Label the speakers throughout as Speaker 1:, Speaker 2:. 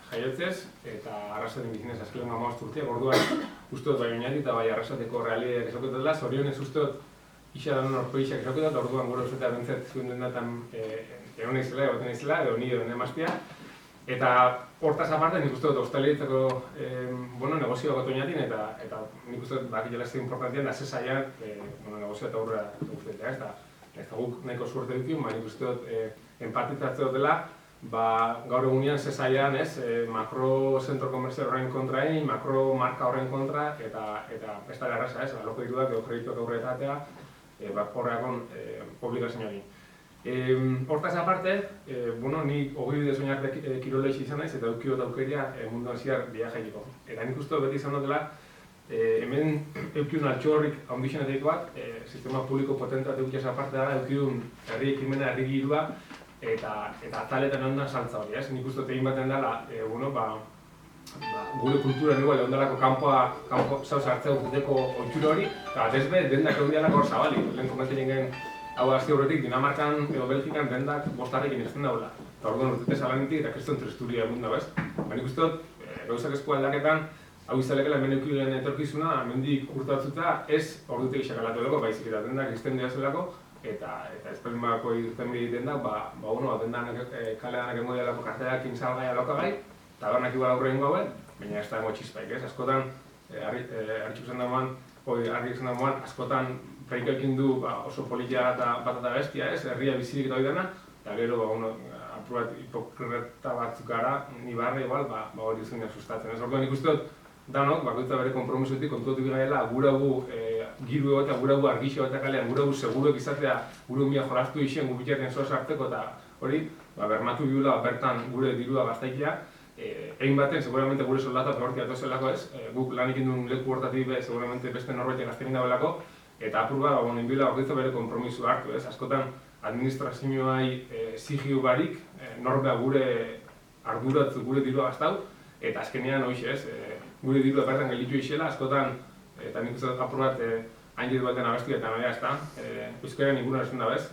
Speaker 1: jaiotzez, eta arrasaten bizinez azkelen 15 urteak, orduan uste dut bai oinati eta bai arrasateko realideak esoketela, zorionez uste dut isa danon orkoixak esoketela, orduan gure uste bentzat zuen dendatan egon izela, egoten izela, edo ni edo nemazpia. Eta hortaz aparte nik uste dut ostalietzako negozioa gotu oinatin, eta nik uste dut bakitela ez da importantian, da zesaian negozioa eta aurrera guztetea, ez da guk nahiko suerte dukin, nik uste dut empatizatzea dutela, gaur egunean zesaian makro zentro komerzial horren kontra egin, makro marka horren kontra, eta ez da garraza, aloko dituak edo kredituak aurretatea, horreakon publikazioari. Hortaz aparte, ni 20 bide soñar kiroleixi izan naiz, eta eukio eta aukeria munduan ziar viajaileko. Eta nik uste beti izan dutela, hemen eukiun altxorrik handixenetekoak, sistema publiko potentat eukiaz aparte dara, eukiun herri ekimena, herri girua, eta ataletan ondan saltza hori, ez? Nik uste egin baten dela, gure kulturan igual, egon dalako kanpo zauz hartzea urteko oitxura hori, eta desbe dendak egon dialako hor zabali. Lehen komentatzen gen, hau azte horretik, Dinamarkan edo Belgikan dendak bostarrekin izten daula. Eta orduan urtete zalanetik eta kriston tresturia egun dago, ez? Nik uste dut, gauzak esku aldaketan, hau izalekela hemen eukilen etorkizuna, hemendik urte batzuta ez ordutek isakalatu edoko, baizik eta dendak izten dira zelako, eta ezperimako irten bide dendak, dendak kaleanak engo dialako karteak insalgai alokagai, eta barnak igual aurre ingo hauen, baina ez da emo txizpaik, ez? Askotan, hartxuk zen dagoan, askotan preikoekin du oso politia eta patata bestia, ez? Herria bizirik eta hori dena, eta gero, apurat hipokreta batzuk gara, ni barra igual, hori zuenak sustatzen, ez? Orduan ikusten dut, danok, bakoitza bere konpromisoetik kontuetik gaela, gure gu giru eta gure gu argixo eta kalean, gure gu seguruek izatea, gure mila jolastu izan gu bitxerren zoaz hartzeko eta hori, bermatu biula bertan gure dirua gaztaikia, egin baten, seguramente gure soldata hortik atozelako ez, guk lan ikin duen leku hortatik be, seguramente beste norbaitek gaztekin dagoelako, eta apur bat, inbila bakoitza bere konpromiso hartu ez, askotan administrazioai zigiu barik, norbea gure arduratzu gure dirua gaztau, eta azkenean hoxe ez, gure dirua bertan gelitu izela, askotan, eta nik uste apur bat hain ditu baten abestia eta nahi azta, euskaren ikunan esan da bez,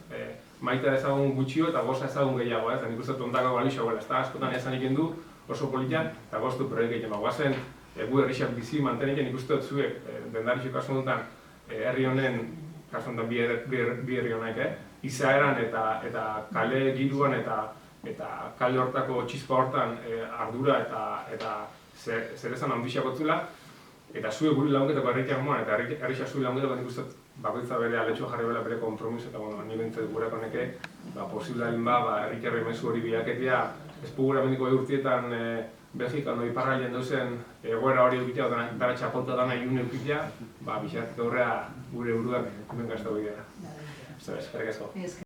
Speaker 1: maita ezagun gutxio eta goza ezagun gehiago ez, eta nik uste tondako balixo guela, askotan esan iken du oso politian, eta goztu proiek egiten guazen, gu herrixak bizi manteniken ikuste dut zuek, dendarixo kasu honetan, herri honen, kasu honetan bi herri honek, izaeran eta kale giruan eta kale hortako txizpa hortan ardura eta zerezan handixako zula, eta zuek guri lagunketako herritiak moan, eta herrixak zui lagunketako nik uste bakoitza bere aletxoa jarri bela bere kompromiso, eta ni bentzat gure koneke, posiblaren herritiarri mezu hori bilaketia, espugura mendiko urtietan Belgikan iparraldean dauzen egoera hori eukitea, dara txapolta dana ilun eukitea, bixartik aurrea gure buruak hemen gazta hori gara. Eskerrik asko.